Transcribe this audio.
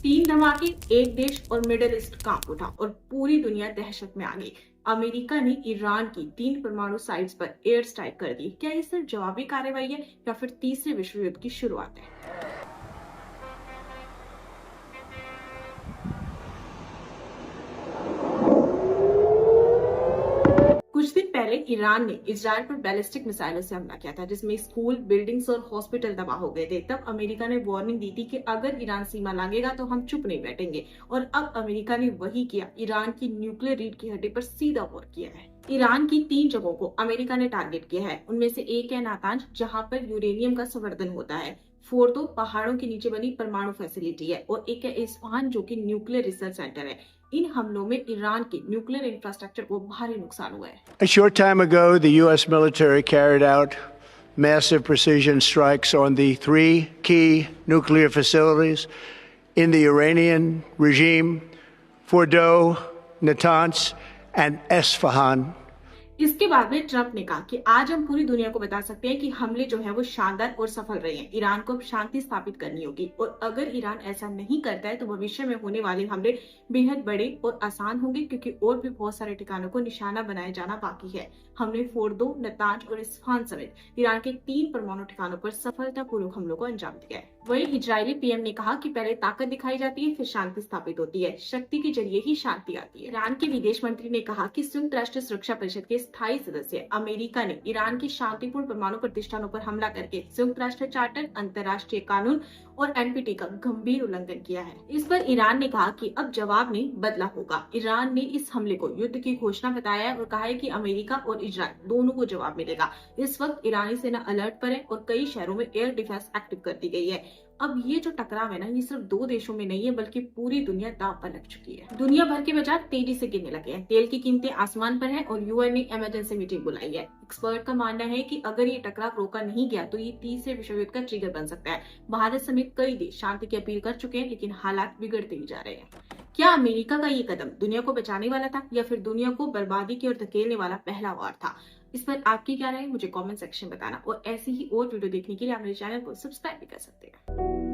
तीन धमाके, एक देश और मिडिल ईस्ट कांप उठा और पूरी दुनिया दहशत में आ गई। अमेरिका ने ईरान की 3 परमाणु साइट्स पर एयर स्ट्राइक कर दी। क्या ये सिर्फ जवाबी कार्रवाई है या फिर तीसरे विश्व युद्ध की शुरुआत है? कुछ दिन पहले ईरान ने इजराइल पर बैलिस्टिक मिसाइलों से हमला किया था, जिसमें स्कूल, बिल्डिंग्स और हॉस्पिटल तबाह हो गए थे। तब अमेरिका ने वार्निंग दी थी कि अगर ईरान सीमा लांघेगा तो हम चुप नहीं बैठेंगे। और अब अमेरिका ने वही किया, ईरान की न्यूक्लियर रीढ़ की हड्डी पर सीधा वार किया है। ईरान की 3 जगहों को अमेरिका ने टारगेट किया है। उनमें से एक है नातांज, जहां पर यूरेनियम का संवर्धन होता है। फोर्दो पहाड़ों के नीचे बनी परमाणु फैसिलिटी है और एक है इस्फहान, जो कि न्यूक्लियर रिसर्च सेंटर है। इन हमलों में ईरान के न्यूक्लियर इंफ्रास्ट्रक्चर को भारी नुकसान हुआ है। A short time ago, the U.S. military carried out massive precision strikes on the 3 key nuclear facilities in the Iranian regime: Fordo, Natanz, and Esfahan. इसके बाद में ट्रंप ने कहा कि आज हम पूरी दुनिया को बता सकते हैं कि हमले जो है वो शानदार और सफल रहे हैं। ईरान को अब शांति स्थापित करनी होगी और अगर ईरान ऐसा नहीं करता है तो भविष्य में होने वाले हमले बेहद बड़े और आसान होंगे, क्योंकि और भी बहुत सारे ठिकानों को निशाना बनाया जाना बाकी है। हमने फोर्दो, नतांज और इस्फहान समेत ईरान के 3 परमाणु ठिकानों पर सफलतापूर्वक हमलों को अंजाम दिया है। वहीं इजरायली पीएम ने कहा कि पहले ताकत दिखाई जाती है, फिर शांति स्थापित होती है। शक्ति के जरिए ही शांति आती है। ईरान के विदेश मंत्री ने कहा कि संयुक्त राष्ट्र सुरक्षा परिषद के स्थायी सदस्य अमेरिका ने ईरान के शांतिपूर्ण परमाणु प्रतिष्ठानों पर हमला करके संयुक्त राष्ट्र चार्टर, अंतर्राष्ट्रीय कानून और एनपीटी का गंभीर उल्लंघन किया है। इस पर ईरान ने कहा कि अब जवाब नहीं, बदला होगा। ईरान ने इस हमले को युद्ध की घोषणा बताया है और कहा है कि अमेरिका और इजरायल दोनों को जवाब मिलेगा। इस वक्त ईरानी सेना अलर्ट पर है और कई शहरों में एयर डिफेंस एक्टिव कर दी गई है। अब ये जो टकराव है ना, ये सिर्फ 2 देशों में नहीं है, बल्कि पूरी दुनिया दांव पर लग चुकी है। दुनिया भर के बाजार तेजी से गिरने लगे हैं। तेल की कीमतें आसमान पर हैं और यूएन ने इमरजेंसी मीटिंग बुलाई है। एक्सपर्ट का मानना है कि अगर ये टकराव रोका नहीं गया तो ये तीसरे विश्व युद्ध का ट्रिगर बन सकता है। भारत समेत कई देश शांति की अपील कर चुके हैं, लेकिन हालात बिगड़ते ही जा रहे हैं। क्या अमेरिका का ये कदम दुनिया को बचाने वाला था या फिर दुनिया को बर्बादी की ओर धकेलने वाला पहला वार था? इस पर आपकी क्या राय है, मुझे कमेंट सेक्शन में बताना। और ऐसी ही और वीडियो देखने के लिए आप मेरे चैनल को सब्सक्राइब भी कर सकते हैं।